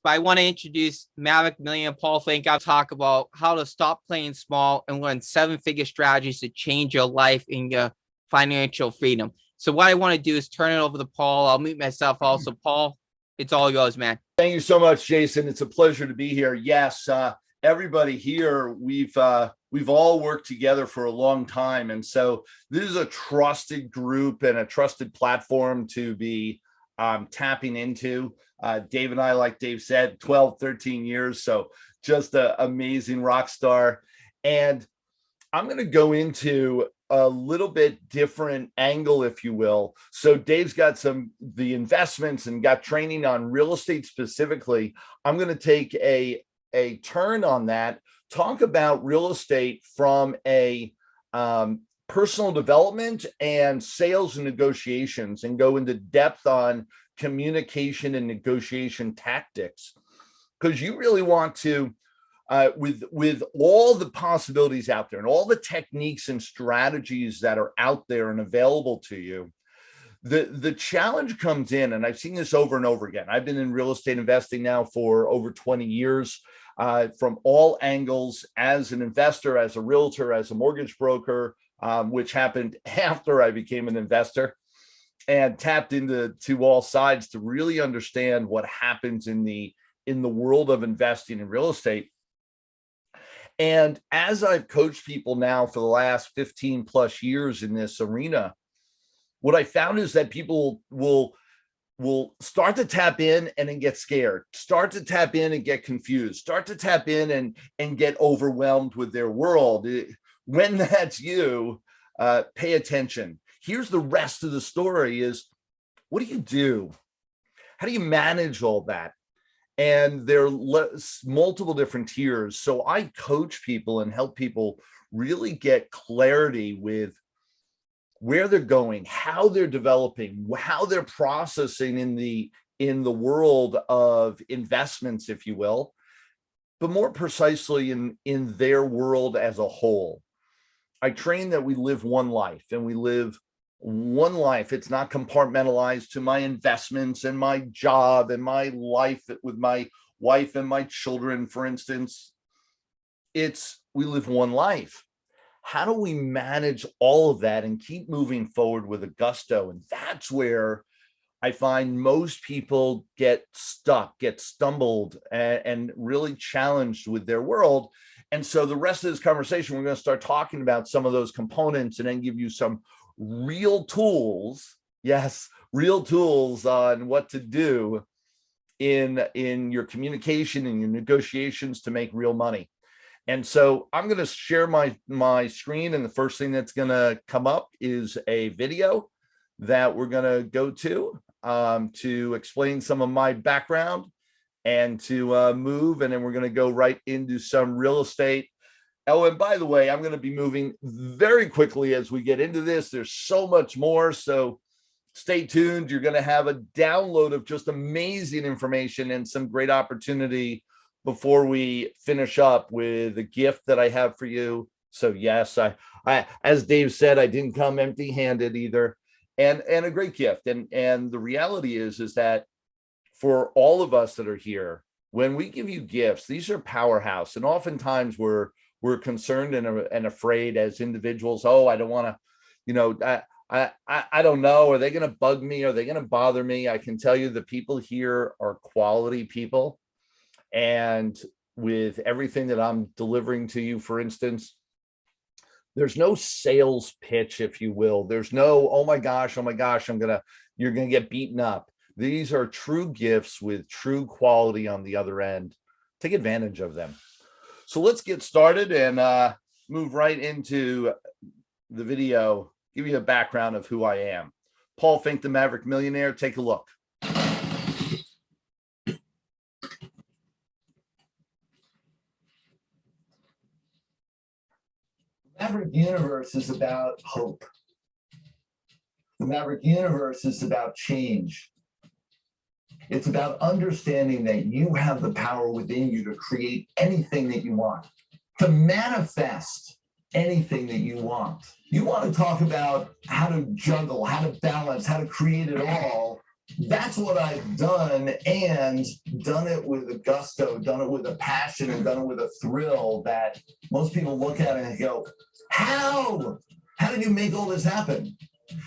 but I want to introduce Maverick Millionaire Paul Finck. I'll talk about how to stop playing small and learn 7-figure strategies to change your life and your financial freedom. So what I want to do is turn it over to Paul. I'll mute myself also. Paul, it's all yours, man. Thank you so much, Jason. It's a pleasure to be here. Yes, everybody here, we've all worked together for a long time. And so this is a trusted group and a trusted platform to be tapping into. Dave and I, like Dave said, 12, 13 years. So just an amazing rock star. And I'm going to go into a little bit different angle, if you will. So Dave's got the investments and got training on real estate specifically. I'm going to take a turn on that, talk about real estate from a personal development and sales and negotiations, and go into depth on communication and negotiation tactics, because you really want to, with all the possibilities out there and all the techniques and strategies that are out there and available to you, the challenge comes in, and I've seen this over and over again. I've been in real estate investing now for over 20 years, from all angles, as an investor, as a realtor, as a mortgage broker, which happened after I became an investor, and tapped into all sides to really understand what happens in the world of investing in real estate. And as I've coached people now for the last 15 plus years in this arena, what I found is that people will start to tap in and then get scared, start to tap in and get confused, start to tap in and get overwhelmed with their world. When that's you, pay attention. Here's the rest of the story is, what do you do? How do you manage all that? And there are multiple different tiers. So I coach people and help people really get clarity with where they're going, how they're developing, how they're processing in the world of investments, if you will, but more precisely in their world as a whole. I train that we live one life, and we live one life. It's not compartmentalized to my investments and my job and my life with my wife and my children, for instance. We live one life. How do we manage all of that and keep moving forward with a gusto? And that's where I find most people get stuck, get stumbled, and really challenged with their world. And so the rest of this conversation, we're going to start talking about some of those components and then give you some real tools. Yes, real tools on what to do in your communication and your negotiations to make real money. And so I'm going to share my screen, and the first thing that's going to come up is a video that we're going to go to explain some of my background and to move, and then we're going to go right into some real estate. Oh, and by the way, I'm going to be moving very quickly as we get into this. There's so much more, so stay tuned. You're going to have a download of just amazing information and some great opportunity before we finish up with a gift that I have for you. So yes, I as Dave said, I didn't come empty-handed either, and a great gift. And the reality is that for all of us that are here, when we give you gifts, these are powerhouse, and oftentimes we're concerned and afraid as individuals. Oh, I don't want to, I don't know. Are they going to bug me? Are they going to bother me? I can tell you the people here are quality people. And with everything that I'm delivering to you, for instance, there's no sales pitch, if you will. There's no, oh my gosh, you're going to get beaten up. These are true gifts with true quality on the other end. Take advantage of them. So let's get started and move right into the video, give you a background of who I am. Paul Finck, the Maverick Millionaire. Take a look. The Maverick Universe is about hope. The Maverick Universe is about change. It's about understanding that you have the power within you to create anything that you want, to manifest anything that you want. You want to talk about how to juggle, how to balance, how to create it all. That's what I've done, and done it with a gusto, done it with a passion, and done it with a thrill that most people look at it and go, how? How did you make all this happen?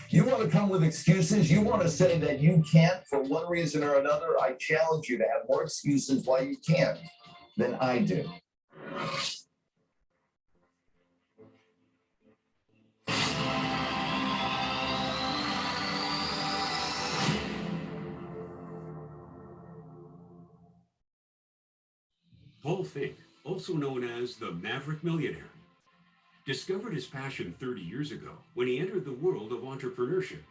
You want to come with excuses? You want to say that you can't for one reason or another? I challenge you to have more excuses why you can't than I do. Paul Finck, also known as the Maverick Millionaire, discovered his passion 30 years ago when he entered the world of entrepreneurship.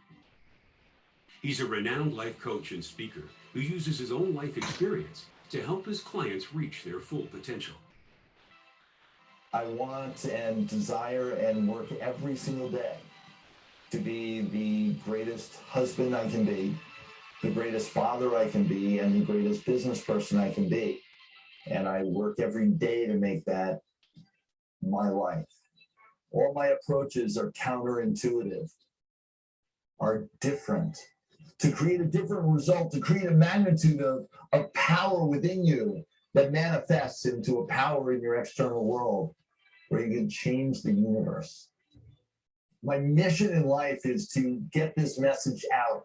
He's a renowned life coach and speaker who uses his own life experience to help his clients reach their full potential. I want and desire and work every single day to be the greatest husband I can be, the greatest father I can be, and the greatest business person I can be. And I work every day to make that my life. All my approaches are counterintuitive, are different, to create a different result, to create a magnitude of power within you that manifests into a power in your external world where you can change the universe. My mission in life is to get this message out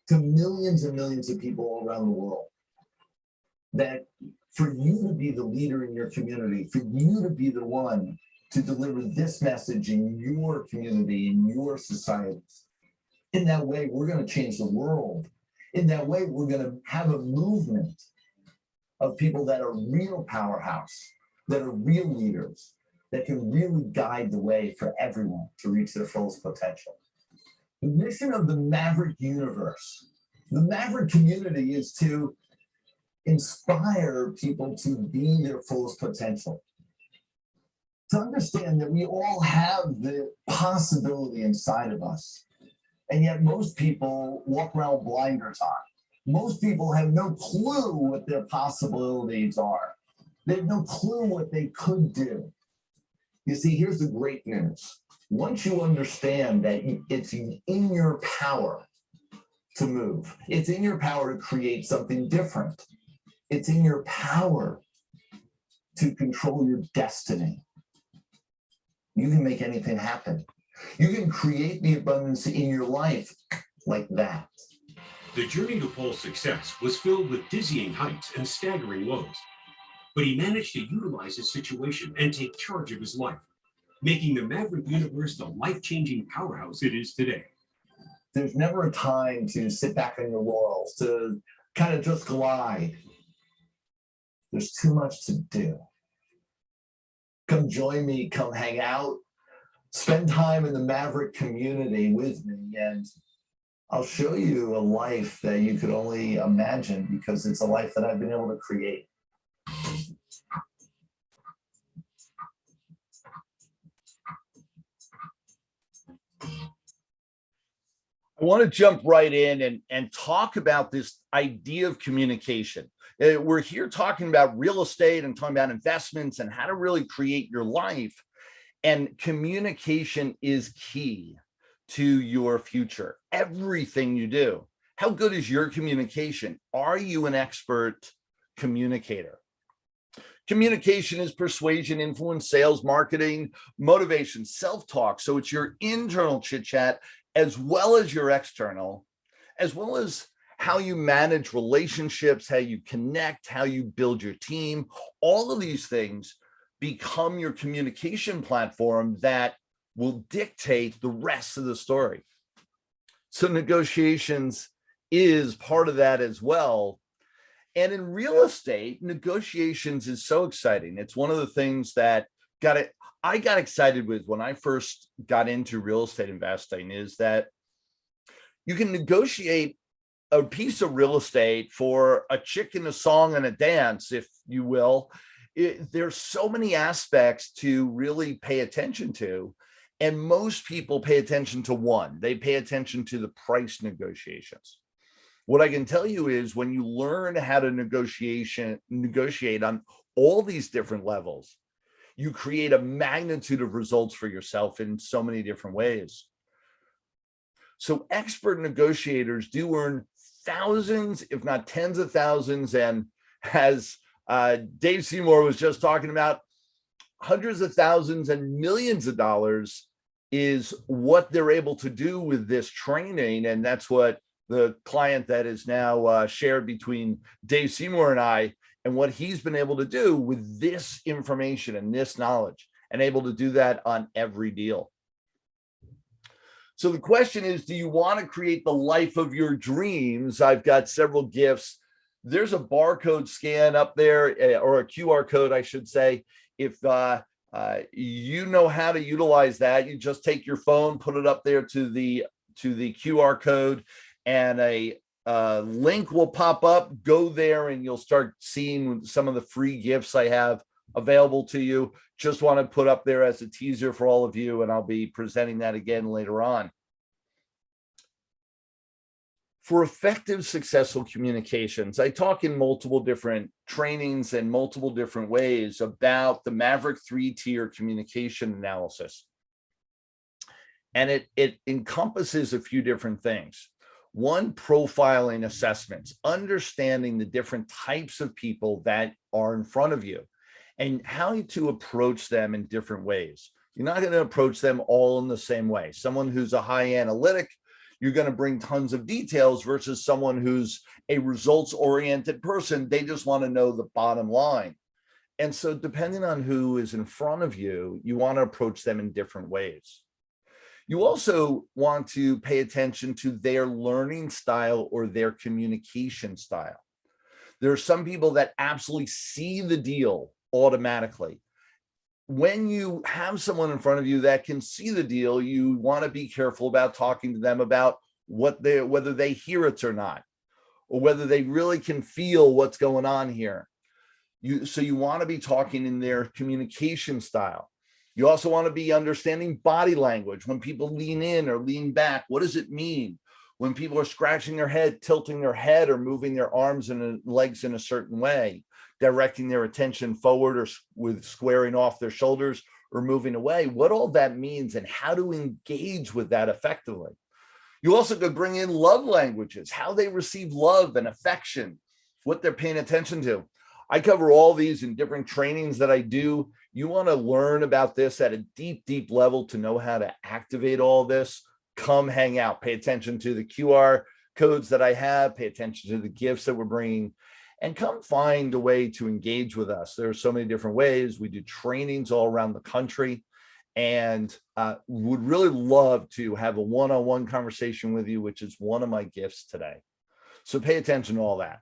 to millions and millions of people all around the world, that for you to be the leader in your community, for you to be the one to deliver this message in your community, in your societies. In that way, we're going to change the world. In that way, we're going to have a movement of people that are real powerhouse, that are real leaders, that can really guide the way for everyone to reach their fullest potential. The mission of the Maverick universe, the Maverick community, is to inspire people to be their fullest potential. To understand that we all have the possibility inside of us. And yet most people walk around with blinders on. Most people have no clue what their possibilities are. They have no clue what they could do. You see, here's the great news. Once you understand that it's in your power to move, it's in your power to create something different. It's in your power to control your destiny. You can make anything happen. You can create the abundance in your life like that. The journey to Paul's success was filled with dizzying heights and staggering lows, but he managed to utilize his situation and take charge of his life, making the Maverick universe the life-changing powerhouse it is today. There's never a time to sit back on your laurels, to kind of just glide. There's too much to do. Come join me, come hang out, spend time in the Maverick community with me, and I'll show you a life that you could only imagine, because it's a life that I've been able to create. I want to jump right in and talk about this idea of communication. We're here talking about real estate and talking about investments and how to really create your life. And communication is key to your future. Everything you do. How good is your communication? Are you an expert communicator? Communication is persuasion, influence, sales, marketing, motivation, self-talk. So it's your internal chit-chat as well as your external, as well as how you manage relationships, how you connect, how you build your team. All of these things become your communication platform that will dictate the rest of the story. So negotiations is part of that as well. And in real estate, negotiations is so exciting. It's one of the things that I got excited with when I first got into real estate investing, is that you can negotiate a piece of real estate for a chicken, a song, and a dance, if you will. There's so many aspects to really pay attention to. And most people pay attention to one. They pay attention to the price negotiations. What I can tell you is when you learn how to negotiate on all these different levels, you create a magnitude of results for yourself in so many different ways. So expert negotiators do earn thousands, if not tens of thousands. And as Dave Seymour was just talking about, hundreds of thousands and millions of dollars is what they're able to do with this training. And that's what the client that is now shared between Dave Seymour and I, and what he's been able to do with this information and this knowledge, and able to do that on every deal. So the question is, do you want to create the life of your dreams? I've got several gifts. There's a barcode scan up there, or a QR code, I should say. If you know how to utilize that, you just take your phone, put it up there to the QR code, and a link will pop up. Go there and you'll start seeing some of the free gifts I have available to you. Just want to put up there as a teaser for all of you, and I'll be presenting that again later on. For effective, successful communications, I talk in multiple different trainings and multiple different ways about the Maverick 3-tier communication analysis. And it encompasses a few different things. One, profiling assessments, understanding the different types of people that are in front of you and how to approach them in different ways. You're not going to approach them all in the same way. Someone who's a high analytic, you're going to bring tons of details, versus someone who's a results-oriented person. They just want to know the bottom line. And so depending on who is in front of you, you want to approach them in different ways. You also want to pay attention to their learning style or their communication style. There are some people that absolutely see the deal automatically. When you have someone in front of you that can see the deal, you want to be careful about talking to them about whether they hear it or not, or whether they really can feel what's going on here. So you want to be talking in their communication style. You also want to be understanding body language. When people lean in or lean back, what does it mean? When people are scratching their head, tilting their head, or moving their arms and legs in a certain way, directing their attention forward, or with squaring off their shoulders or moving away, what all that means and how to engage with that effectively. You also could bring in love languages, how they receive love and affection, what they're paying attention to. I cover all these in different trainings that I do. You want to learn about this at a deep, deep level to know how to activate all this. Come hang out, pay attention to the QR codes that I have, pay attention to the gifts that we're bringing, and come find a way to engage with us. There are so many different ways. We do trainings all around the country, and would really love to have a one-on-one conversation with you, which is one of my gifts today. So pay attention to all that.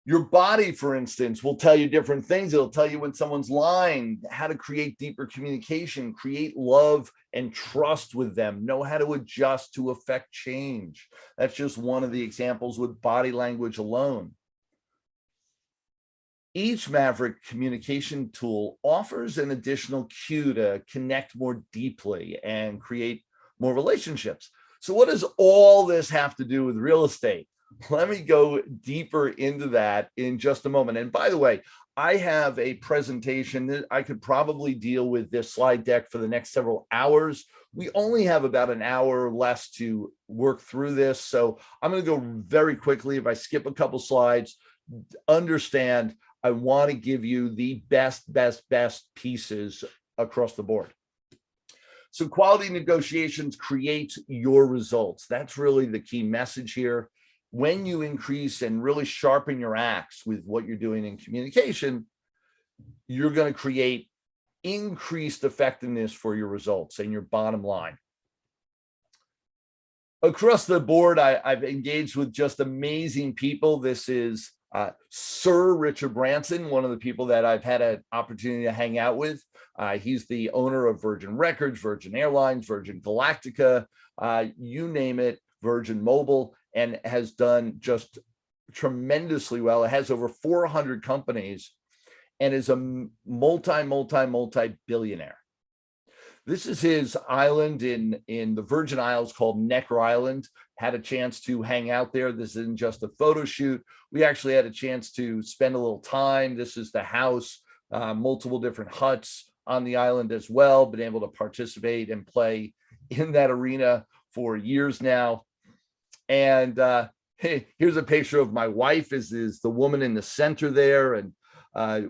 Your body, for instance, will tell you different things. It'll tell you when someone's lying, how to create deeper communication, create love and trust with them, know how to adjust to affect change. That's just one of the examples with body language alone. Each Maverick communication tool offers an additional cue to connect more deeply and create more relationships. So what does all this have to do with real estate? Let me go deeper into that in just a moment. And by the way, I have a presentation that I could probably deal with this slide deck for the next several hours. We only have about an hour less to work through this. So I'm going to go very quickly. If I skip a couple slides, understand I want to give you the best pieces across the board. So quality negotiations create your results. That's really the key message here. When you increase and really sharpen your axe with what you're doing in communication, you're going to create increased effectiveness for your results and your bottom line. Across the board, I've engaged with just amazing people. This is Sir Richard Branson, one of the people that I've had an opportunity to hang out with. He's the owner of Virgin Records, Virgin Airlines, Virgin Galactica, you name it, Virgin Mobile, and has done just tremendously well. It has over 400 companies and is a multi-billionaire. This is his island in the Virgin Isles called Necker Island. Had a chance to hang out there. This isn't just a photo shoot. We actually had a chance to spend a little time. This is the house, multiple different huts on the island as well. Been able to participate and play in that arena for years now. And hey, here's a picture of my wife is the woman in the center there, and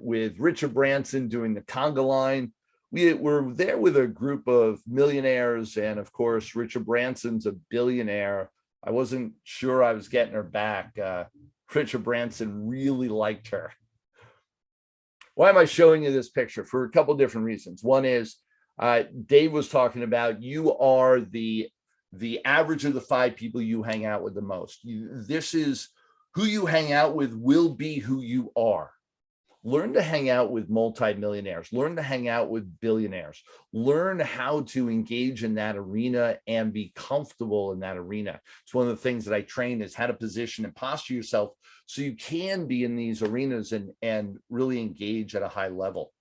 with Richard Branson doing the conga line. We were there with a group of millionaires, and of course, Richard Branson's a billionaire. I wasn't sure I was getting her back. Richard Branson really liked her. Why am I showing you this picture? For a couple different reasons. One is Dave was talking about you are the average of the 5 people you hang out with the most. This is who you hang out with will be who you are. Learn to hang out with multimillionaires, learn to hang out with billionaires, learn how to engage in that arena and be comfortable in that arena. It's one of the things that I train is how to position and posture yourself so you can be in these arenas and really engage at a high level.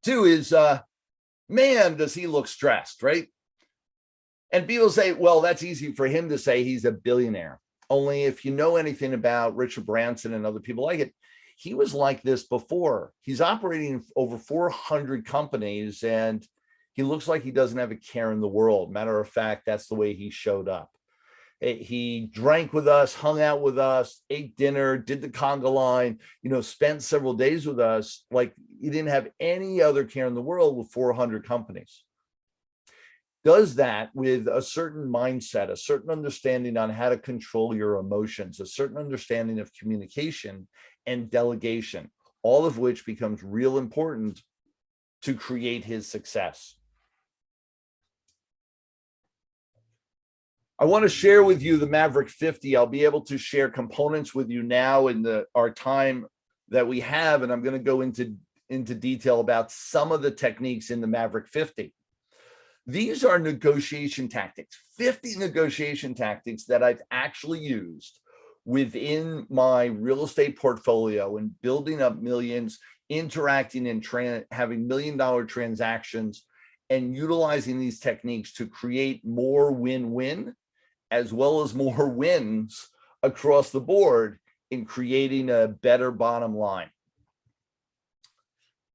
2 is, man, does he look stressed, right? And people say, well, that's easy for him to say, he's a billionaire. Only if you know anything about Richard Branson and other people like it, he was like this before. He's operating over 400 companies, and he looks like he doesn't have a care in the world. Matter of fact, that's the way he showed up. He drank with us, hung out with us, ate dinner, did the conga line, spent several days with us like he didn't have any other care in the world with 400 companies. Does that with a certain mindset, a certain understanding on how to control your emotions, a certain understanding of communication and delegation, all of which becomes real important to create his success. I want to share with you the Maverick 50. I'll be able to share components with you now in our time that we have, and I'm going to go into detail about some of the techniques in the Maverick 50. These are negotiation tactics, 50 negotiation tactics that I've actually used within my real estate portfolio and building up millions, interacting and having $1 million transactions, and utilizing these techniques to create more win-win as well as more wins across the board in creating a better bottom line.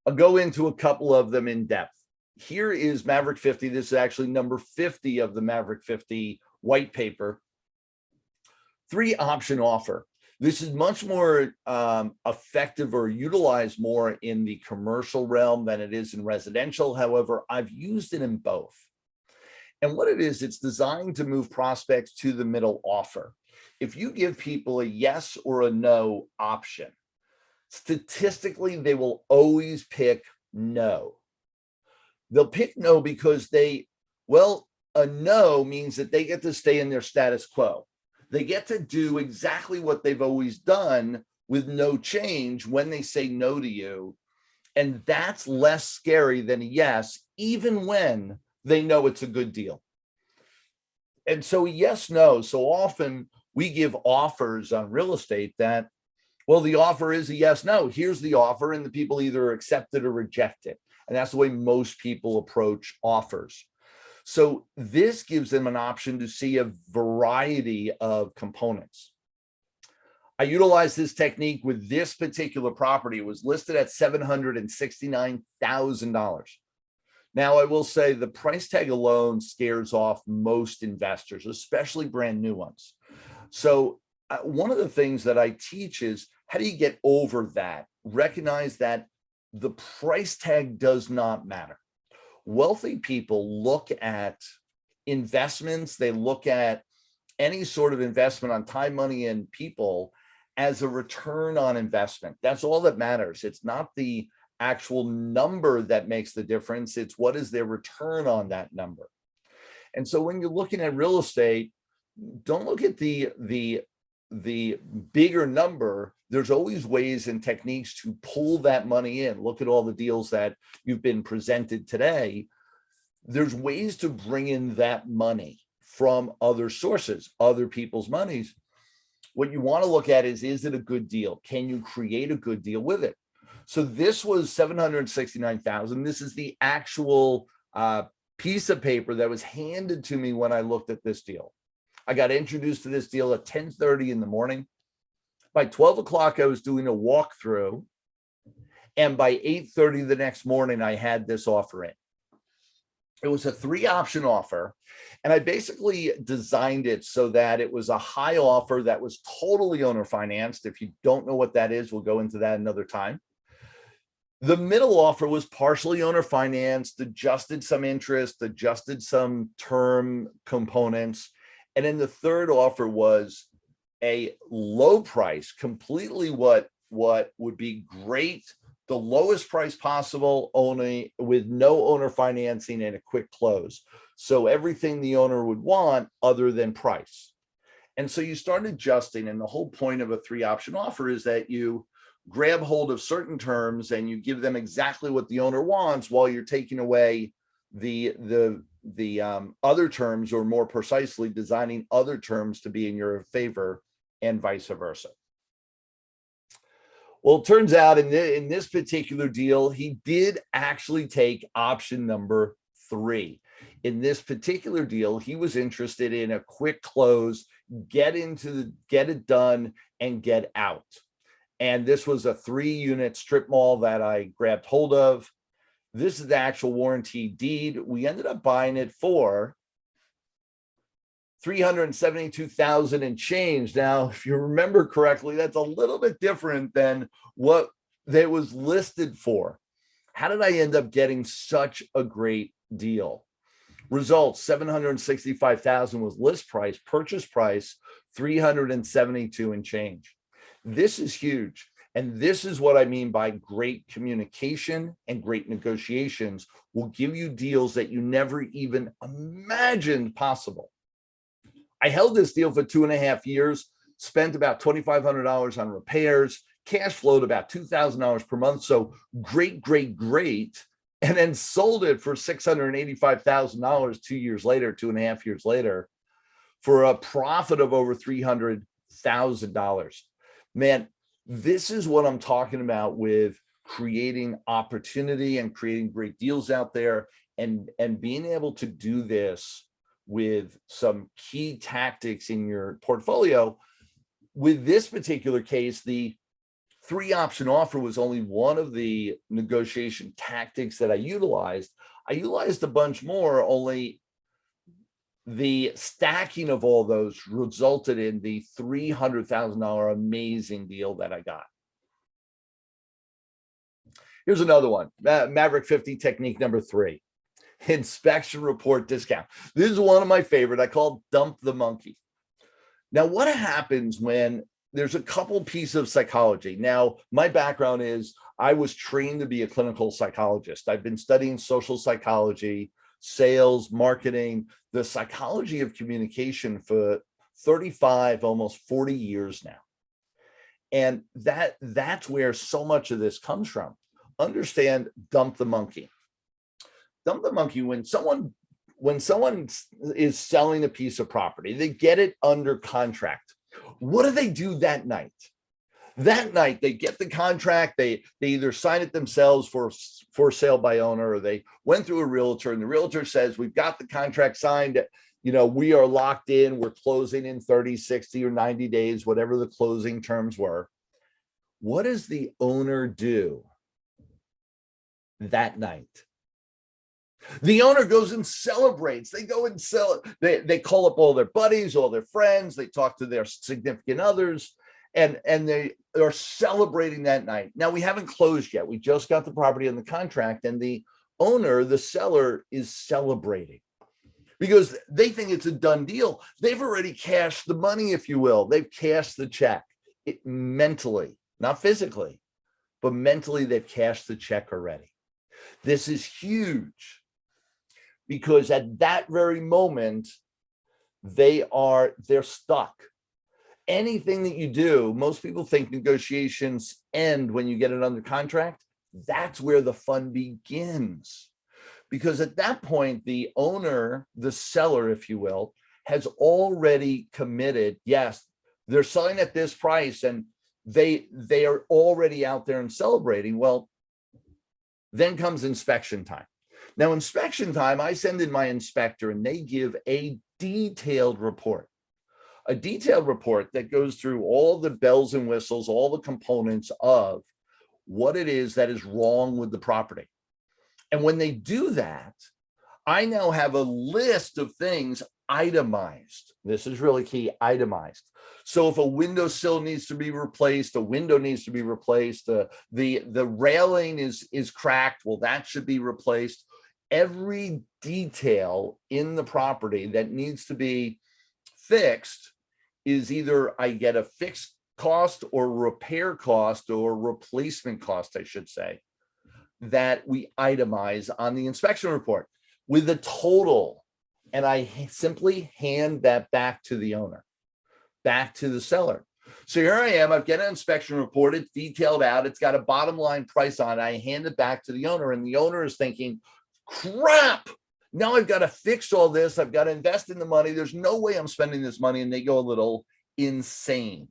I'll go into a couple of them in depth. Here is Maverick 50. This is actually number 50 of the Maverick 50 white paper. 3 option offer. This is much more effective or utilized more in the commercial realm than it is in residential. However, I've used it in both. And what it is, it's designed to move prospects to the middle offer. If you give people a yes or a no option, statistically, they will always pick no. They'll pick no because a no means that they get to stay in their status quo. They get to do exactly what they've always done with no change when they say no to you. And that's less scary than a yes, even when they know it's a good deal. And so yes, no. So often we give offers on real estate that, well, the offer is a yes, no. Here's the offer, and the people either accept it or reject it. And that's the way most people approach offers. So this gives them an option to see a variety of components. I utilized this technique with this particular property. It was listed at $769,000. Now, I will say the price tag alone scares off most investors, especially brand new ones. So one of the things that I teach is how do you get over that? Recognize that the price tag does not matter. Wealthy people look at investments, they look at any sort of investment on time, money, and people as a return on investment. That's all that matters. It's not the actual number that makes the difference. It's what is their return on that number. And so when you're looking at real estate, don't look at the bigger number. There's always ways and techniques to pull that money in. Look at all the deals that you've been presented today. There's ways to bring in that money from other sources, other people's monies. What you want to look at is it a good deal? Can you create a good deal with it? So this was $769,000. This is the actual piece of paper that was handed to me when I looked at this deal. I got introduced to this deal at 10:30 in the morning. By 12 o'clock, I was doing a walkthrough. And by 8:30 the next morning, I had this offer in. It was a 3-option offer. And I basically designed it so that it was a high offer that was totally owner financed. If you don't know what that is, we'll go into that another time. The middle offer was partially owner financed, adjusted some interest, adjusted some term components. And then the third offer was a low price, completely what would be great, the lowest price possible, only with no owner financing and a quick close. So everything the owner would want other than price. And so you start adjusting, and the whole point of a 3-option offer is that you grab hold of certain terms and you give them exactly what the owner wants while you're taking away the other terms, or more precisely designing other terms to be in your favor, and vice versa. Well, it turns out in this particular deal, he did actually take option number 3. In this particular deal, he was interested in a quick close, get it done and get out. And this was a 3-unit strip mall that I grabbed hold of. This is the actual warranty deed. We ended up buying it for $372,000 and change. Now, if you remember correctly, that's a little bit different than what it was listed for. How did I end up getting such a great deal? Results: $765,000 was list price, purchase price $372 and change. This is huge. And this is what I mean by great communication and great negotiations will give you deals that you never even imagined possible. I held this deal for 2.5 years, spent about $2,500 on repairs, cash flowed about $2,000 per month. So great. And then sold it for $685,000 2 years later, 2.5 years later, for a profit of over $300,000. Man, this is what I'm talking about with creating opportunity and creating great deals out there, and being able to do this with some key tactics in your portfolio. With this particular case, the 3-option offer was only one of the negotiation tactics that I utilized. I utilized a bunch more, only the stacking of all those resulted in the $300,000 amazing deal that I got. Here's another one, Maverick 50 technique number 3, inspection report discount. This is one of my favorite. I call it dump the monkey. Now, what happens when there's a couple pieces of psychology? Now, my background is I was trained to be a clinical psychologist. I've been studying social psychology, sales, marketing, the psychology of communication for 35, almost 40 years now. And that's where so much of this comes from. Understand, dump the monkey. Dump the monkey: when someone is selling a piece of property, they get it under contract. What do they do that night? That night, they get the contract. They either sign it themselves for sale by owner, or they went through a realtor, and the realtor says, we've got the contract signed. We are locked in. We're closing in 30, 60, or 90 days, whatever the closing terms were. What does the owner do that night? The owner goes and celebrates. They go and sell it. They call up all their buddies, all their friends. They talk to their significant others, and they are celebrating that night. Now, we haven't closed yet. We just got the property on the contract, and the owner, the seller, is celebrating because they think it's a done deal. They've already cashed the money, if you will. They've cashed the check. Mentally, not physically, but mentally, they've cashed the check already. This is huge, because at that very moment, they're stuck. Anything that you do, most people think negotiations end when you get it under contract. That's where the fun begins, because at that point, the owner, the seller, if you will, has already committed. Yes, they're selling at this price, and they are already out there and celebrating. Well, then comes inspection time. Now, inspection time, I send in my inspector, and they give a detailed report that goes through all the bells and whistles, all the components of what it is that is wrong with the property. And when they do that, I now have a list of things itemized. This is really key, itemized. So if a windowsill needs to be replaced, a window needs to be replaced, the railing is cracked, well, that should be replaced. Every detail in the property that needs to be fixed is either I get a fixed cost or repair cost or replacement cost, I should say, that we itemize on the inspection report with a total. And I simply hand that back to the owner, back to the seller. So here I am, I've got an inspection report, it's detailed out, it's got a bottom line price on it. I hand it back to the owner, and the owner is thinking, crap, now I've got to fix all this. I've got to invest in the money. There's no way I'm spending this money. And they go a little insane.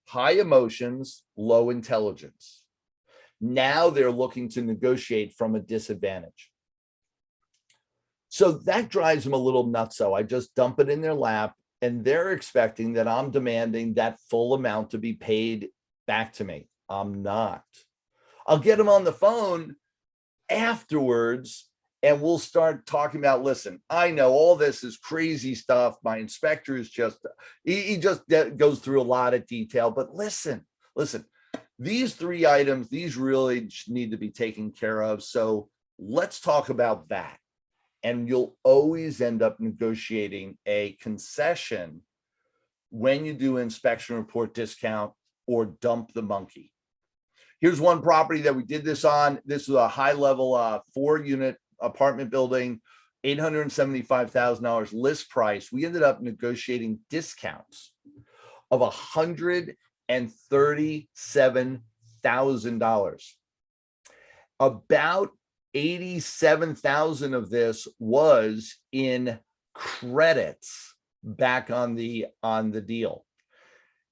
High emotions, low intelligence. Now they're looking to negotiate from a disadvantage. So that drives them a little nuts. So I just dump it in their lap, and they're expecting that I'm demanding that full amount to be paid back to me. I'm not. I'll get them on the phone afterwards, and we'll start talking about, listen, I know all this is crazy stuff. My inspector is just, he just goes through a lot of detail, but listen, these 3 items, these really need to be taken care of. So let's talk about that. And you'll always end up negotiating a concession when you do inspection report discount or dump the monkey. Here's one property that we did this on. This was a high level 4-unit apartment building, $875,000 list price. We ended up negotiating discounts of $137,000. About 87,000 of this was in credits back on the deal.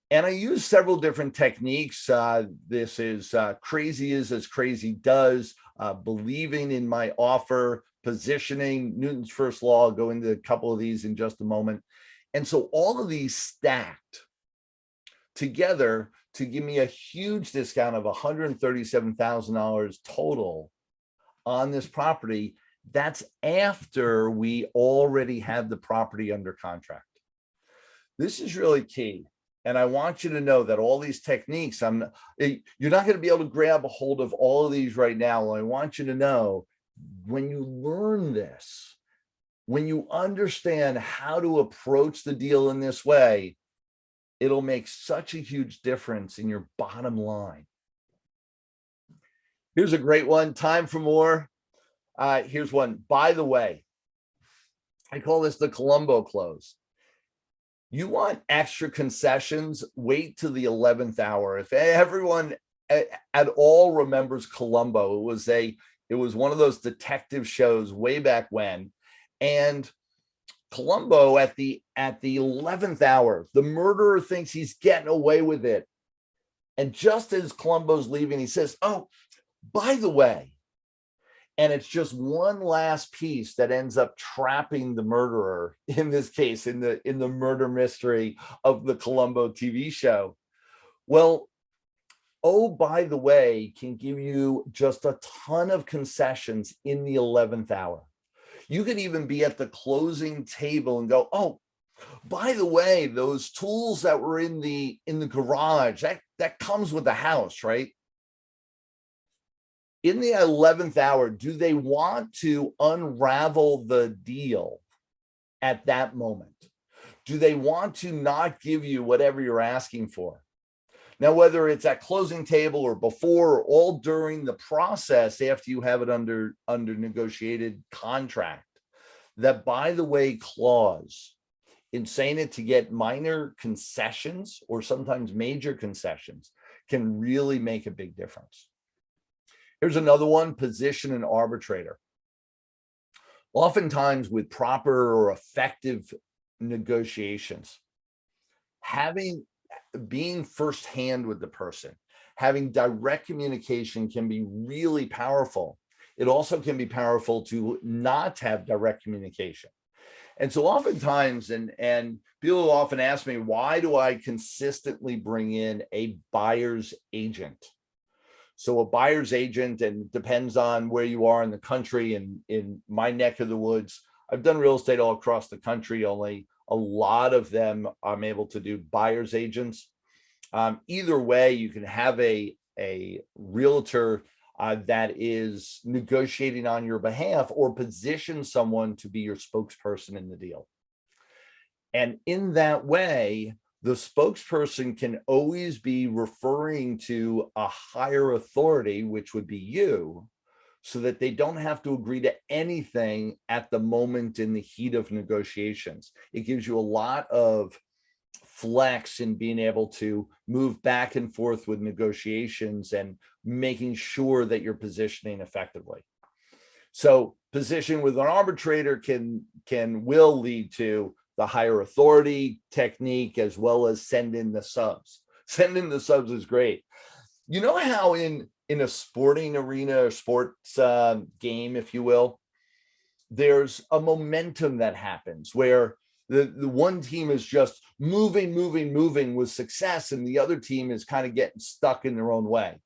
And I use several different techniques. This is crazy is as crazy does, believing in my offer, positioning, Newton's first law. I'll go into a couple of these in just a moment. And so all of these stacked together to give me a huge discount of $137,000 total on this property. That's after we already had the property under contract. This is really key. And I want you to know that all these techniques, you're not going to be able to grab a hold of all of these right now. I want you to know, when you learn this, when you understand how to approach the deal in this way, it'll make such a huge difference in your bottom line. Here's a great one. Time for more. Here's one. By the way, I call this the Columbo close. You want extra concessions, wait till the 11th hour. If everyone at all remembers Columbo, it was one of those detective shows way back when. And Columbo at the 11th hour, the murderer thinks he's getting away with it. And just as Columbo's leaving, he says, oh, by the way, and it's just one last piece that ends up trapping the murderer, in this case, in the murder mystery of the Columbo TV show. Well, oh, by the way, can give you just a ton of concessions in the 11th hour. You could even be at the closing table and go, oh, by the way, those tools that were in the garage, that comes with the house, right? In the 11th hour, do they want to unravel the deal at that moment? Do they want to not give you whatever you're asking for? Now, whether it's at closing table or before or all during the process after you have it under negotiated contract, that by the way clause in saying it to get minor concessions or sometimes major concessions can really make a big difference. Here's another one, position an arbitrator. Oftentimes with proper or effective negotiations, being firsthand with the person, having direct communication can be really powerful. It also can be powerful to not have direct communication. And so oftentimes, and people often ask me, why do I consistently bring in a buyer's agent? So a buyer's agent, and depends on where you are in the country, and in my neck of the woods, I've done real estate all across the country. Only a lot of them I'm able to do buyer's agents. Either way, you can have a realtor that is negotiating on your behalf, or position someone to be your spokesperson in the deal. And in that way, the spokesperson can always be referring to a higher authority, which would be you, so that they don't have to agree to anything at the moment in the heat of negotiations. It gives you a lot of flex in being able to move back and forth with negotiations and making sure that you're positioning effectively. So position with an arbitrator will lead to the higher authority technique, as well as send in the subs. Send in the subs is great. You know how in a sporting arena or sports game, if you will, there's a momentum that happens where the one team is just moving with success, and the other team is kind of getting stuck in their own way.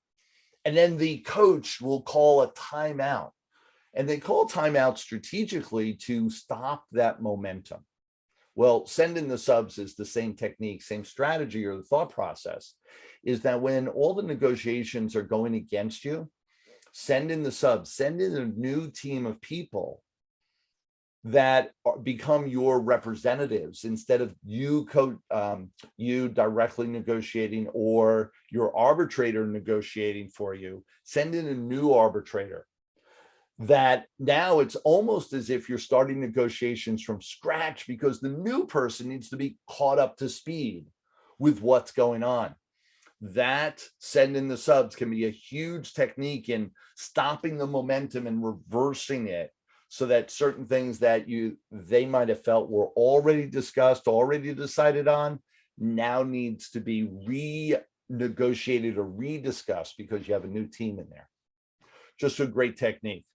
And then the coach will call a timeout, and they call timeout strategically to stop that momentum. Well, send in the subs is the same technique, same strategy, or the thought process is that when all the negotiations are going against you, send in the subs, send in a new team of people that become your representatives, instead of you directly negotiating, or your arbitrator negotiating for you. Send in a new arbitrator that now it's almost as if you're starting negotiations from scratch, because the new person needs to be caught up to speed with what's going on. That send in the subs can be a huge technique in stopping the momentum and reversing it, so that certain things that they might have felt were already discussed, already decided on, now needs to be renegotiated or rediscussed because you have a new team in there. Just a great technique.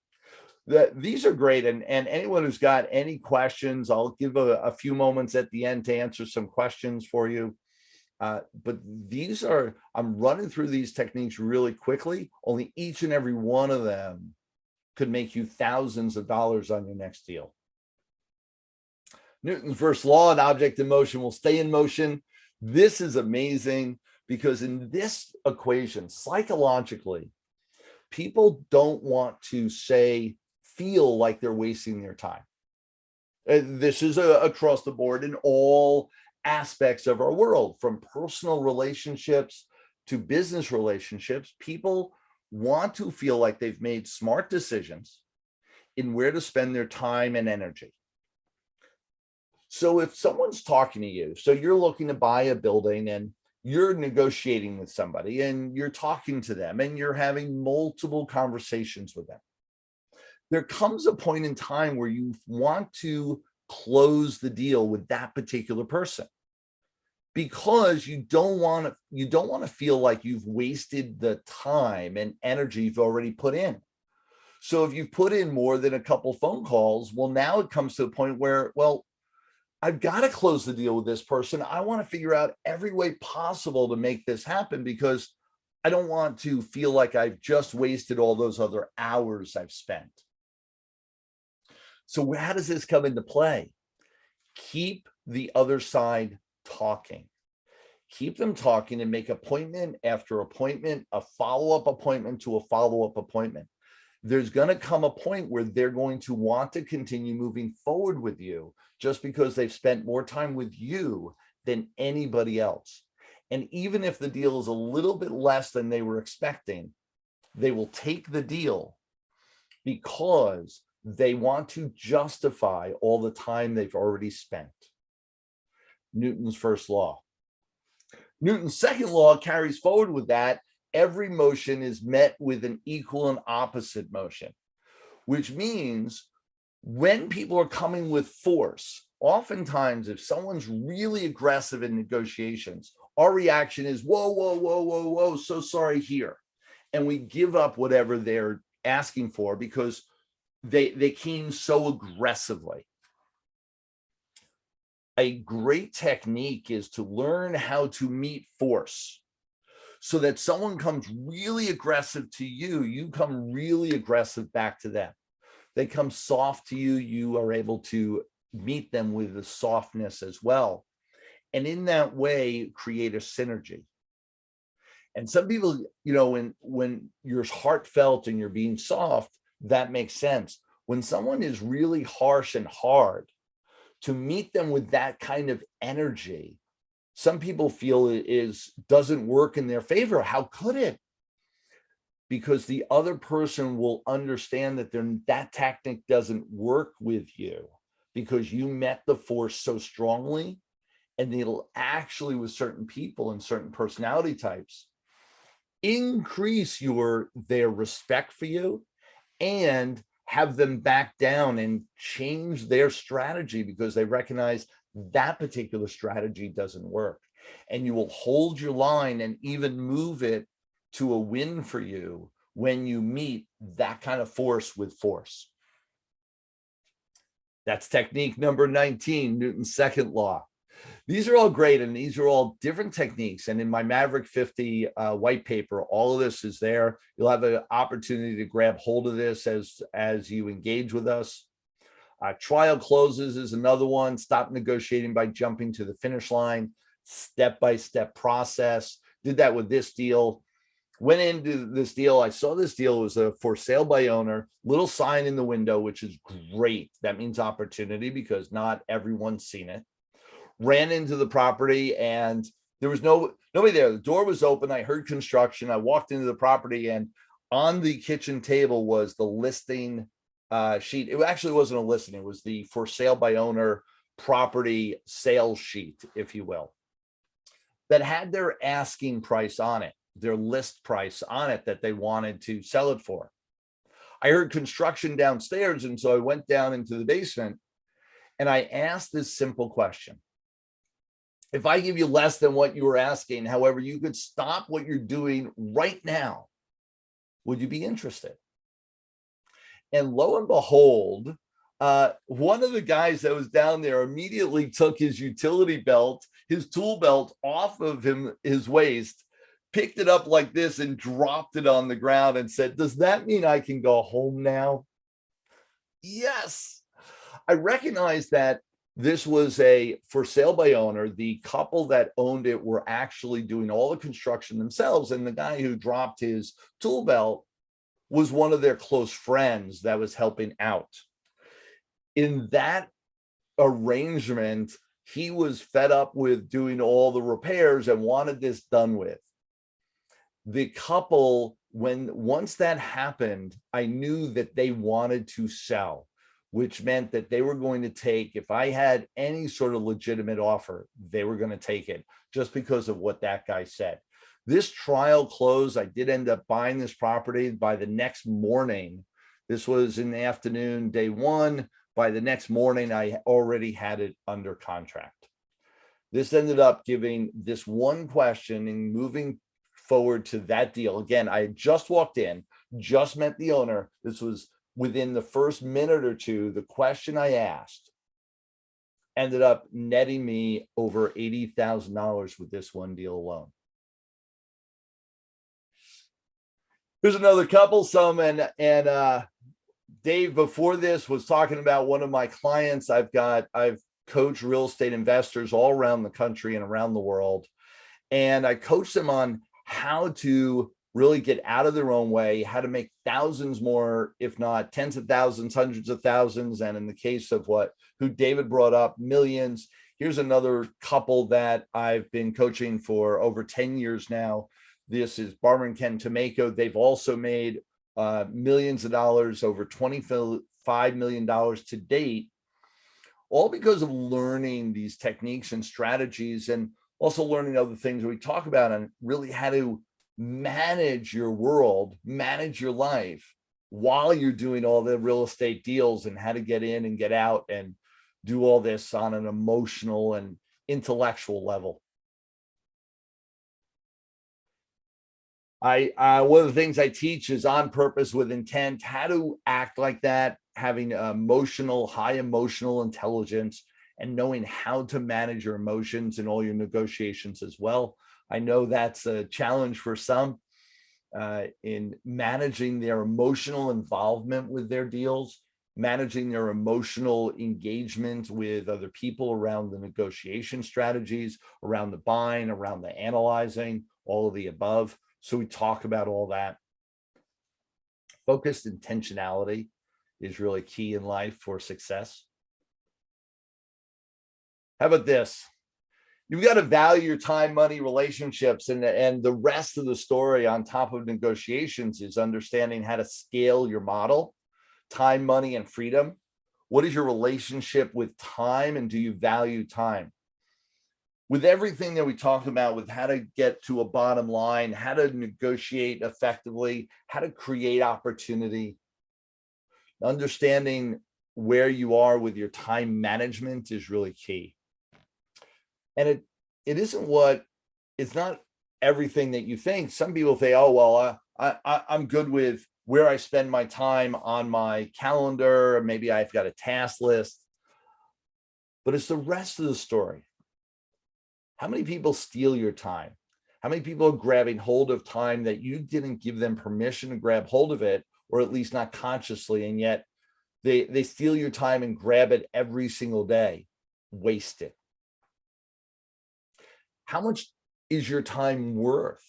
These are great, and anyone who's got any questions, I'll give a few moments at the end to answer some questions for you. But I'm running through these techniques really quickly. Only each and every one of them could make you thousands of dollars on your next deal. Newton's first law: an object in motion will stay in motion. This is amazing, because in this equation, psychologically, people don't want to feel like they're wasting their time. This is across the board in all aspects of our world, from personal relationships to business relationships. People want to feel like they've made smart decisions in where to spend their time and energy. So if someone's talking to you, so you're looking to buy a building and you're negotiating with somebody and you're talking to them and you're having multiple conversations with them, there comes a point in time where you want to close the deal with that particular person, because you don't want to feel like you've wasted the time and energy you've already put in. So if you've put in more than a couple phone calls, well, now it comes to a point where, well, I've got to close the deal with this person. I want to figure out every way possible to make this happen, because I don't want to feel like I've just wasted all those other hours I've spent. So how does this come into play? Keep the other side talking. Keep them talking, and make appointment after appointment, a follow-up appointment to a follow-up appointment. There's going to come a point where they're going to want to continue moving forward with you, just because they've spent more time with you than anybody else. And even if the deal is a little bit less than they were expecting, they will take the deal because they want to justify all the time they've already spent. Newton's first law. Newton's second law carries forward with that. Every motion is met with an equal and opposite motion, which means when people are coming with force, oftentimes if someone's really aggressive in negotiations, our reaction is, whoa, whoa, whoa, whoa, whoa, so sorry here. And we give up whatever they're asking for because they came so aggressively. A great technique is to learn how to meet force. so that someone comes really aggressive to you, you come really aggressive back to them. They come soft to you, you are able to meet them with the softness as well. And in that way, create a synergy. And some people, when you're heartfelt and you're being soft, that makes sense. When someone is really harsh and hard, to meet them with that kind of energy, some people feel it doesn't work in their favor. How could it? Because the other person will understand that that tactic doesn't work with you because you met the force so strongly. And it'll actually, with certain people and certain personality types, increase their respect for you and have them back down and change their strategy because they recognize that particular strategy doesn't work. And you will hold your line and even move it to a win for you when you meet that kind of force with force. That's technique number 19, Newton's second law. These are all great, and these are all different techniques. And in my Maverick 50 white paper, all of this is there. You'll have an opportunity to grab hold of this as you engage with us. Trial closes is another one. Stop negotiating by jumping to the finish line. Step-by-step process. Did that with this deal. Went into this deal. I saw this deal was a for sale by owner, little sign in the window, which is great. That means opportunity because not everyone's seen it. Ran into the property and there was nobody there. The door was open. I heard construction. I walked into the property and on the kitchen table was the listing sheet. It actually wasn't a listing. It was the for sale by owner property sales sheet, if you will, that had their asking price on it, their list price on it that they wanted to sell it for. I heard construction downstairs. And so I went down into the basement and I asked this simple question. If I give you less than what you were asking, however, you could stop what you're doing right now, would you be interested? And lo and behold, one of the guys that was down there immediately took his utility belt, his tool belt off of his waist, picked it up like this and dropped it on the ground and said, "Does that mean I can go home now?" Yes. I recognize that this was a for sale by owner. The couple that owned it were actually doing all the construction themselves. And the guy who dropped his tool belt was one of their close friends that was helping out. In that arrangement, he was fed up with doing all the repairs and wanted this done with. The couple, once that happened, I knew that they wanted to sell, which meant that they were going to take, if I had any sort of legitimate offer, they were going to take it just because of what that guy said. This trial closed. I did end up buying this property by the next morning. This was in the afternoon, day one. By the next morning, I already had it under contract. This ended up giving this one question and moving forward to that deal. Again, I had just walked in, just met the owner. This was within the first minute or two. The question I asked ended up netting me over $80,000 with this one deal alone. Here's another couple, and Dave before this was talking about one of my clients. I've coached real estate investors all around the country and around the world. And I coach them on how to really get out of their own way, how to make thousands more, if not tens of thousands, hundreds of thousands. And in the case of who David brought up, millions. Here's another couple that I've been coaching for over 10 years now. This is Barbara and Ken Tomeko. They've also made millions of dollars, over $25 million to date, all because of learning these techniques and strategies and also learning other things we talk about and really how to manage your world, manage your life while you're doing all the real estate deals and how to get in and get out and do all this on an emotional and intellectual level. One of the things I teach is on purpose with intent, how to act like that, having high emotional intelligence and knowing how to manage your emotions in all your negotiations as well. I know that's a challenge for some in managing their emotional involvement with their deals, managing their emotional engagement with other people around the negotiation strategies, around the buying, around the analyzing, all of the above. So we talk about all that. Focused intentionality is really key in life for success. How about this? You've got to value your time, money, relationships, and the rest of the story on top of negotiations is understanding how to scale your model, time, money, and freedom. What is your relationship with time, and do you value time? With everything that we talk about, with how to get to a bottom line, how to negotiate effectively, how to create opportunity, understanding where you are with your time management is really key. And it isn't it's not everything that you think. Some people say, oh, well, I'm good with where I spend my time on my calendar, or maybe I've got a task list. But it's the rest of the story. How many people steal your time? How many people are grabbing hold of time that you didn't give them permission to grab hold of it, or at least not consciously, and yet they steal your time and grab it every single day, waste it? How much is your time worth?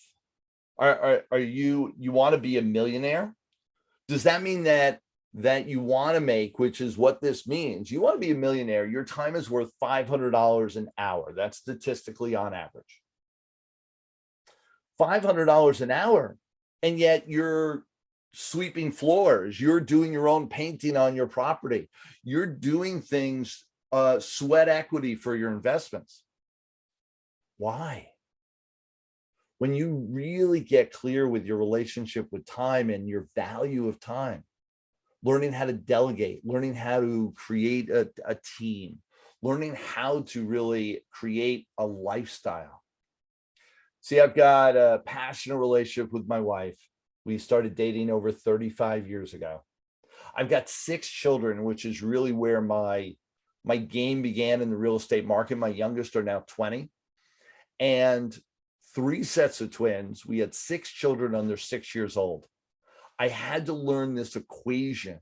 Are you want to be a millionaire? Does that mean that you want to make, which is what this means, you want to be a millionaire, your time is worth $500 an hour. That's statistically on average. $500 an hour, and yet you're sweeping floors, you're doing your own painting on your property, you're doing things, sweat equity for your investments. Why? When you really get clear with your relationship with time and your value of time, learning how to delegate, learning how to create a team, learning how to really create a lifestyle. See, I've got a passionate relationship with my wife. We started dating over 35 years ago. I've got 6 children, which is really where my game began in the real estate market. My youngest are now 20. And 3 sets of twins. We had 6 children under 6 years old. I had to learn this equation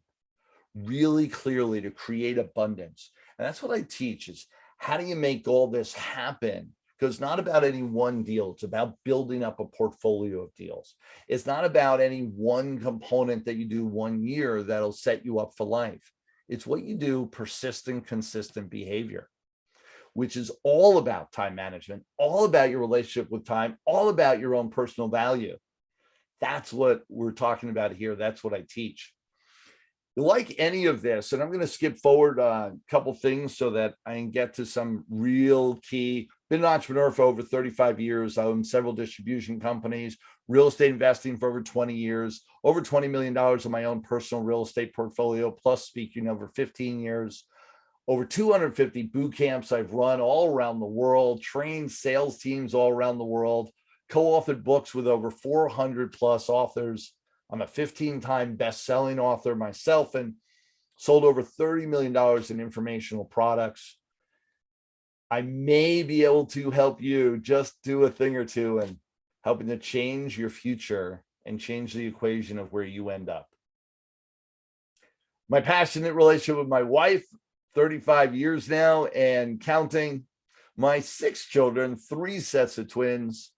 really clearly to create abundance. And that's what I teach, is how do you make all this happen? Because it's not about any one deal. It's about building up a portfolio of deals. It's not about any one component that you do one year that'll set you up for life. It's what you do, persistent, consistent behavior, which is all about time management, all about your relationship with time, all about your own personal value. That's what we're talking about here. That's what I teach. Like any of this, and I'm going to skip forward a couple things so that I can get to some real key. Been an entrepreneur for over 35 years. I own several distribution companies, real estate investing for over 20 years, over $20 million of my own personal real estate portfolio, plus speaking over 15 years. Over 250 boot camps I've run all around the world, trained sales teams all around the world, co-authored books with over 400 plus authors. I'm a 15-time best-selling author myself, and sold over $30 million in informational products. I may be able to help you just do a thing or two and helping to change your future and change the equation of where you end up. My passionate relationship with my wife, 35 years now and counting. My 6 children, 3 sets of twins,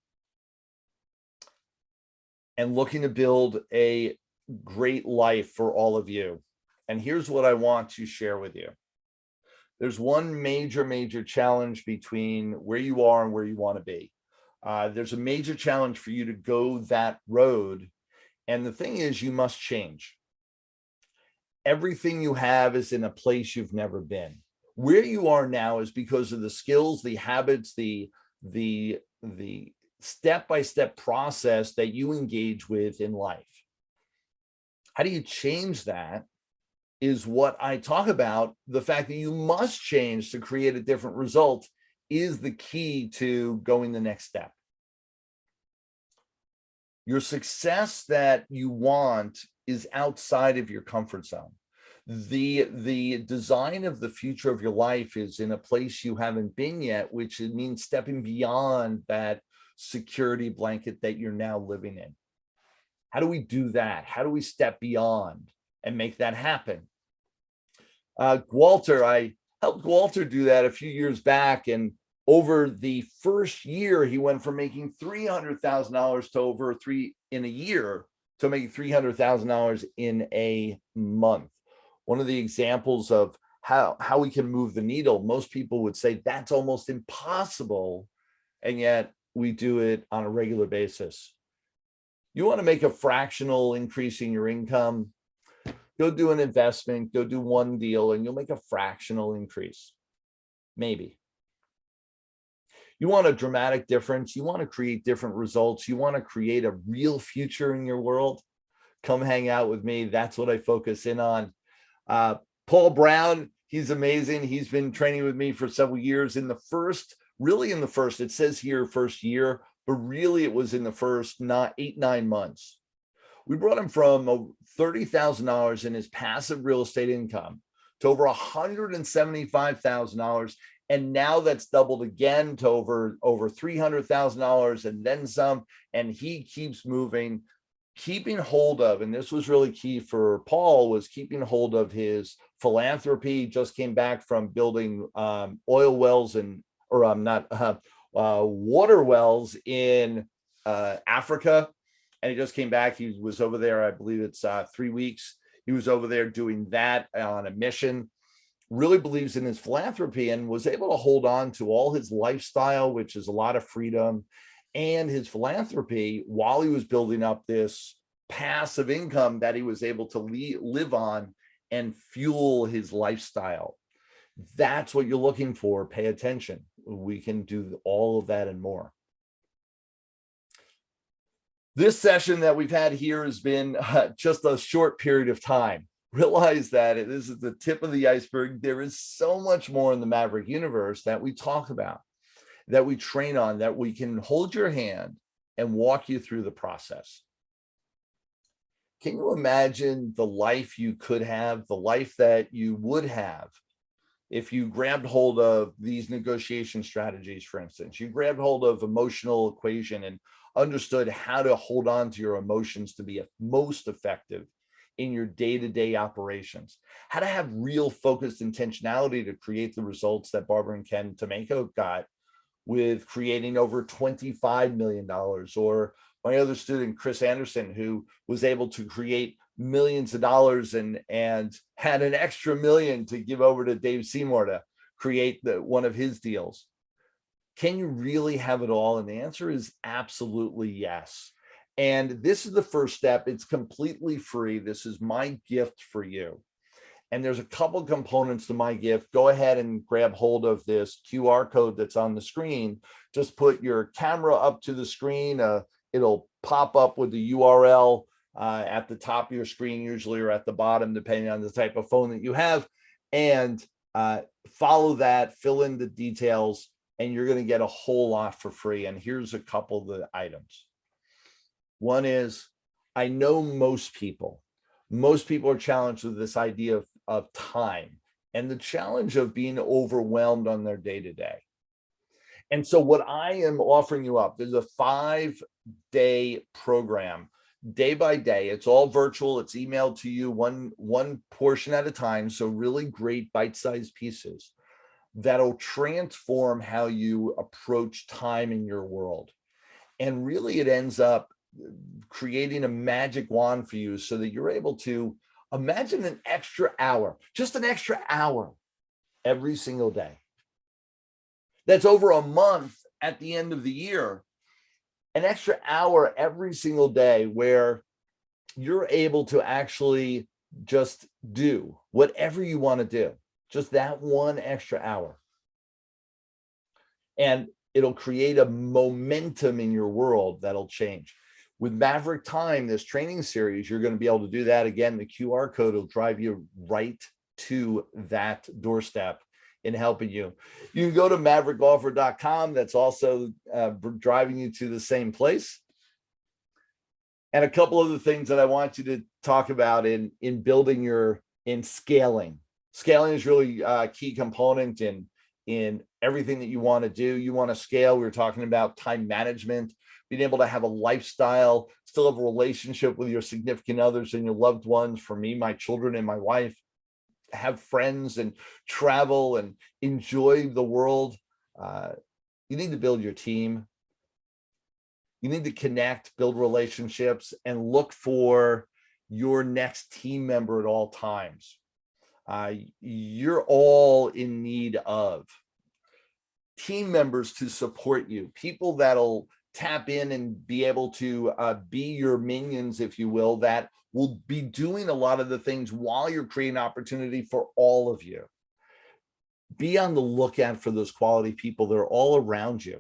and looking to build a great life for all of you. And here's what I want to share with you. There's one major challenge between where you are and where you want to be. There's a major challenge for you to go that road. And the thing is, you must change. Everything you have is in a place you've never been. Where you are now is because of the skills, the habits, the step-by-step process that you engage with in life. How do you change that is what I talk about. The fact that you must change to create a different result is the key to going the next step. Your success that you want is outside of your comfort zone. The design of the future of your life is in a place you haven't been yet, which means stepping beyond that security blanket that you're now living in. How do we do that? How do we step beyond and make that happen? Walter, I helped Walter do that a few years back, and over the first year, he went from making $300,000 to over in a year to making $300,000 in a month. One of the examples of how we can move the needle. Most people would say that's almost impossible, and yet we do it on a regular basis. You want to make a fractional increase in your income, go do an investment, go do one deal, and you'll make a fractional increase. Maybe. You want a dramatic difference. You want to create different results. You want to create a real future in your world. Come hang out with me. That's what I focus in on. Paul Brown, he's amazing. He's been training with me for several years. It says here first year, but really it was in the first 8-9 months. We brought him from $30,000 in his passive real estate income to over $175,000. And now that's doubled again to over $300,000 and then some. And he keeps moving, keeping hold of, and this was really key for Paul, was keeping hold of his philanthropy. Just came back from building water wells in Africa. And he just came back. He was over there, I believe it's 3 weeks. He was over there doing that on a mission. Really believes in his philanthropy and was able to hold on to all his lifestyle, which is a lot of freedom, and his philanthropy while he was building up this passive income that he was able to live on and fuel his lifestyle. That's what you're looking for. Pay attention. We can do all of that and more. This session that we've had here has been just a short period of time. Realize that this is the tip of the iceberg. There is so much more in the Maverick universe that we talk about, that we train on, that we can hold your hand and walk you through the process. Can you imagine the life you could have, the life that you would have if you grabbed hold of these negotiation strategies, for instance? You grabbed hold of emotional equation and understood how to hold on to your emotions to be most effective in your day-to-day operations, how to have real focused intentionality to create the results that Barbara and Ken Tomeko got with creating over $25 million, or my other student, Chris Anderson, who was able to create millions of dollars and had an extra million to give over to Dave Seymour to create one of his deals. Can you really have it all? And the answer is absolutely yes. And this is the first step. It's completely free. This is my gift for you. And there's a couple components to my gift. Go ahead and grab hold of this QR code that's on the screen. Just put your camera up to the screen. It'll pop up with the URL at the top of your screen, usually, or at the bottom, depending on the type of phone that you have. And follow that, fill in the details, and you're going to get a whole lot for free. And here's a couple of the items. One is, I know most people are challenged with this idea of time and the challenge of being overwhelmed on their day-to-day. And so what I am offering you up, there's a 5-day program, day by day. It's all virtual. It's emailed to you one portion at a time. So really great bite-sized pieces that'll transform how you approach time in your world. And really it ends up creating a magic wand for you so that you're able to imagine an extra hour, just an extra hour every single day. That's over a month at the end of the year, an extra hour every single day where you're able to actually just do whatever you want to do, just that one extra hour. And it'll create a momentum in your world that'll change. With Maverick Time, this training series, you're going to be able to do that. Again, the QR code will drive you right to that doorstep in helping you. You can go to maverickoffer.com. That's also driving you to the same place. And a couple of the things that I want you to talk about in building in scaling. Scaling is really a key component in everything that you want to do. You want to scale. We were talking about time management, being able to have a lifestyle, still have a relationship with your significant others and your loved ones. For me, my children and my wife, have friends and travel and enjoy the world. You need to build your team. You need to connect, build relationships, and look for your next team member at all times. You're all in need of team members to support you, people that'll tap in and be able to be your minions, if you will, that will be doing a lot of the things while you're creating opportunity for all of you. Be on the lookout for those quality people. They're all around you.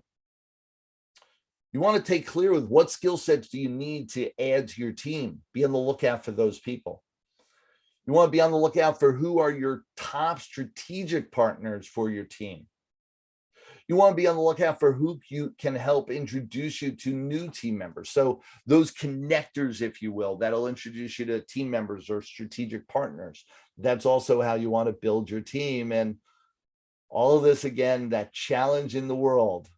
You want to take clear with what skill sets do you need to add to your team. Be on the lookout for those people. You want to be on the lookout for who are your top strategic partners for your team. You want to be on the lookout for who you can help introduce you to new team members. So those connectors, if you will, that'll introduce you to team members or strategic partners. That's also how you want to build your team. And all of this, again, that challenge in the world.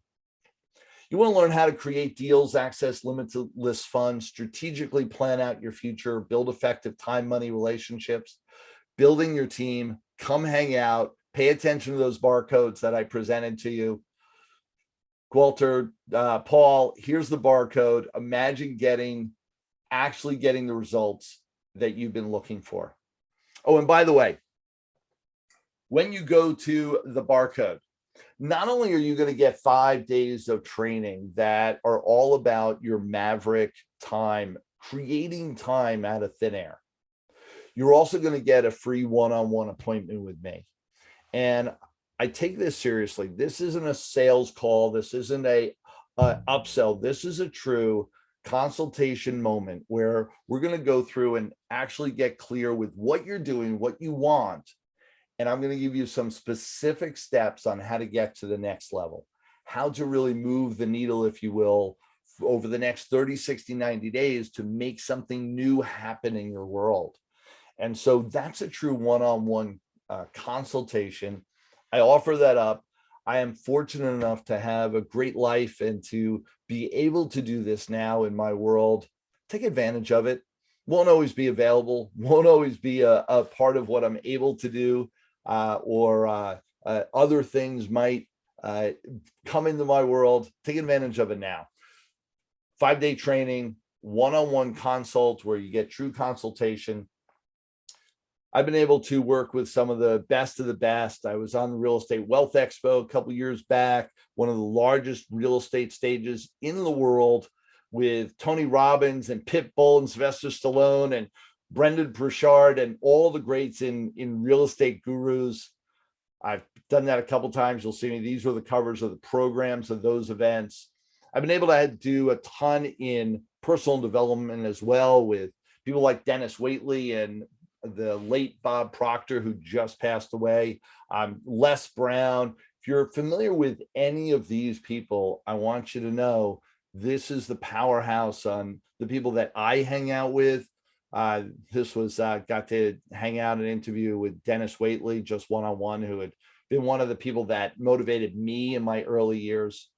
You want to learn how to create deals, access limitless funds, strategically plan out your future, build effective time, money relationships, building your team. Come hang out. Pay attention to those barcodes that I presented to you. Walter, Paul, here's the barcode. Imagine actually getting the results that you've been looking for. Oh, and by the way, when you go to the barcode, not only are you going to get 5 days of training that are all about your maverick time, creating time out of thin air, you're also going to get a free one-on-one appointment with me. And I take this seriously. This isn't a sales call. This isn't a upsell. This is a true consultation moment where we're going to go through and actually get clear with what you're doing, what you want. And I'm going to give you some specific steps on how to get to the next level, how to really move the needle, if you will, over the next 30, 60, 90 days to make something new happen in your world. And so that's a true one-on-one consultation. I offer that up. I am fortunate enough to have a great life and to be able to do this now in my world. Take advantage of it. Won't always be available, won't always be a part of what I'm able to do, or other things might come into my world. Take advantage of it now. 5-day training, one-on-one consult where you get true consultation. I've been able to work with some of the best of the best. I was on the Real Estate Wealth Expo a couple of years back, one of the largest real estate stages in the world, with Tony Robbins and Pitbull and Sylvester Stallone and Brendan Burchard and all the greats in real estate gurus. I've done that a couple of times. You'll see me. These were the covers of the programs of those events. I've been able to do a ton in personal development as well, with people like Dennis Waitley and the late Bob Proctor, who just passed away. Les Brown. If you're familiar with any of these people, I want you to know this is the powerhouse on the people that I hang out with. This was got to hang out and interview with Dennis Waitley just one-on-one, who had been one of the people that motivated me in my early years.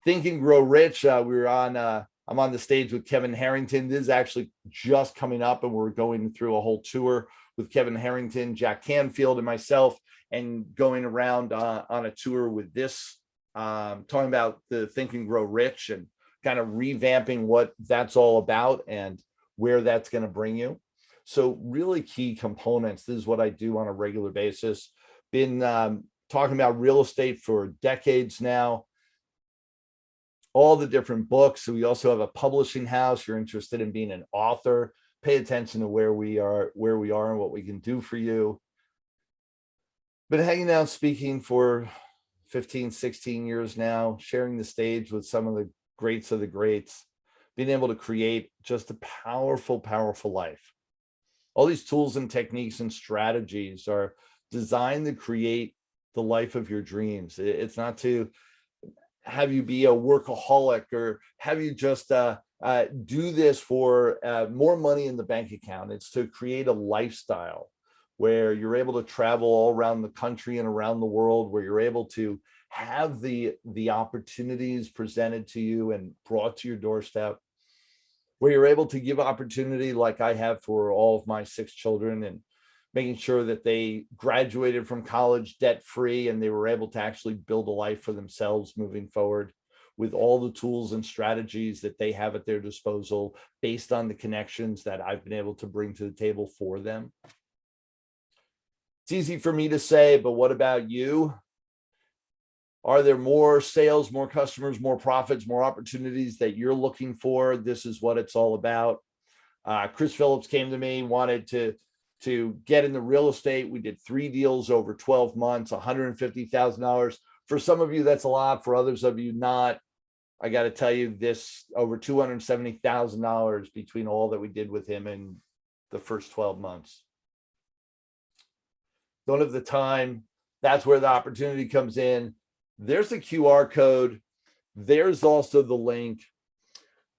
Think and Grow Rich. I'm on the stage with Kevin Harrington. This is actually just coming up, and we're going through a whole tour with Kevin Harrington, Jack Canfield, and myself, and going around on a tour with this, talking about the Think and Grow Rich and kind of revamping what that's all about and where that's going to bring you. So really key components. This is what I do on a regular basis. Been talking about real estate for decades now. All the different books. So we also have a publishing house. You're interested in being an author, pay attention to where we are and what we can do for you. Been hanging out speaking for 15, 16 years now, sharing the stage with some of the greats of the greats, being able to create just a powerful, powerful life. All these tools and techniques and strategies are designed to create the life of your dreams. It's not to have you be a workaholic or have you just do this for more money in the bank account. It's to create a lifestyle where you're able to travel all around the country and around the world, where you're able to have the opportunities presented to you and brought to your doorstep, where you're able to give opportunity like I have for all of my 6 children, and making sure that they graduated from college debt free and they were able to actually build a life for themselves moving forward with all the tools and strategies that they have at their disposal based on the connections that I've been able to bring to the table for them. It's easy for me to say, but what about you? Are there more sales, more customers, more profits, more opportunities that you're looking for? This is what it's all about. Chris Phillips came to me, wanted to get into real estate. We did 3 deals over 12 months, $150,000. For some of you, that's a lot. For others of you, not. I got to tell you, this over $270,000 between all that we did with him in the first 12 months. Don't have the time. That's where the opportunity comes in. There's the QR code. There's also the link.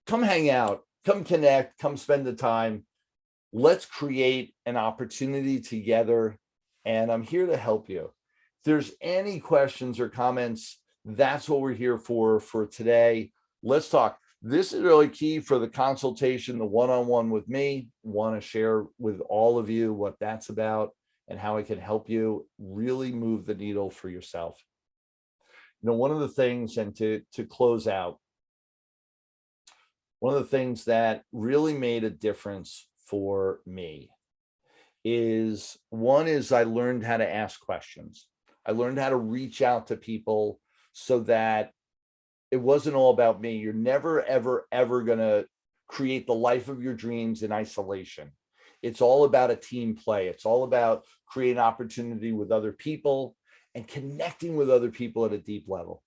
Come hang out, come connect, come spend the time. Let's create an opportunity together. And I'm here to help you. If there's any questions or comments, that's what we're here for today. Let's talk. This is really key for the consultation, the one-on-one with me. Want to share with all of you what that's about and how I can help you really move the needle for yourself. You know, one of the things, and to close out, one of the things that really made a difference for me is, one is I learned how to ask questions. I learned how to reach out to people so that it wasn't all about me. You're never, ever, ever going to create the life of your dreams in isolation. It's all about a team play. It's all about creating opportunity with other people and connecting with other people at a deep level.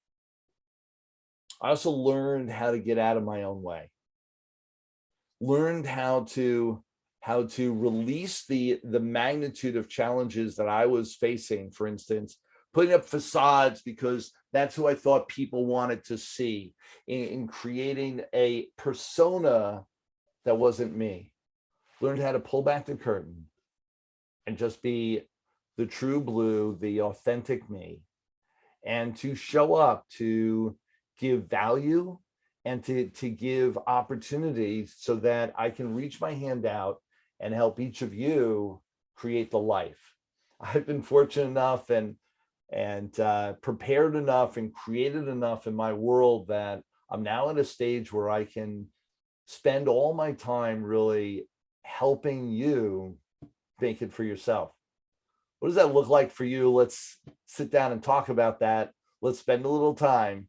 I also learned how to get out of my own way. Learned how to release the magnitude of challenges that I was facing. For instance, putting up facades because that's who I thought people wanted to see, in creating a persona that wasn't me. Learned how to pull back the curtain and just be the true blue, the authentic me, and to show up, to give value, and to give opportunities so that I can reach my hand out and help each of you create the life. I've been fortunate enough and prepared enough and created enough in my world that I'm now at a stage where I can spend all my time really helping you make it for yourself. What does that look like for you? Let's sit down and talk about that. Let's spend a little time.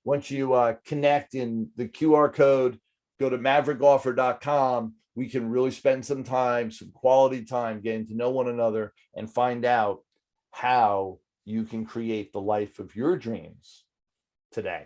Once you connect in the QR code, go to maverickoffer.com. We can really spend some time, some quality time, getting to know one another and find out how you can create the life of your dreams today.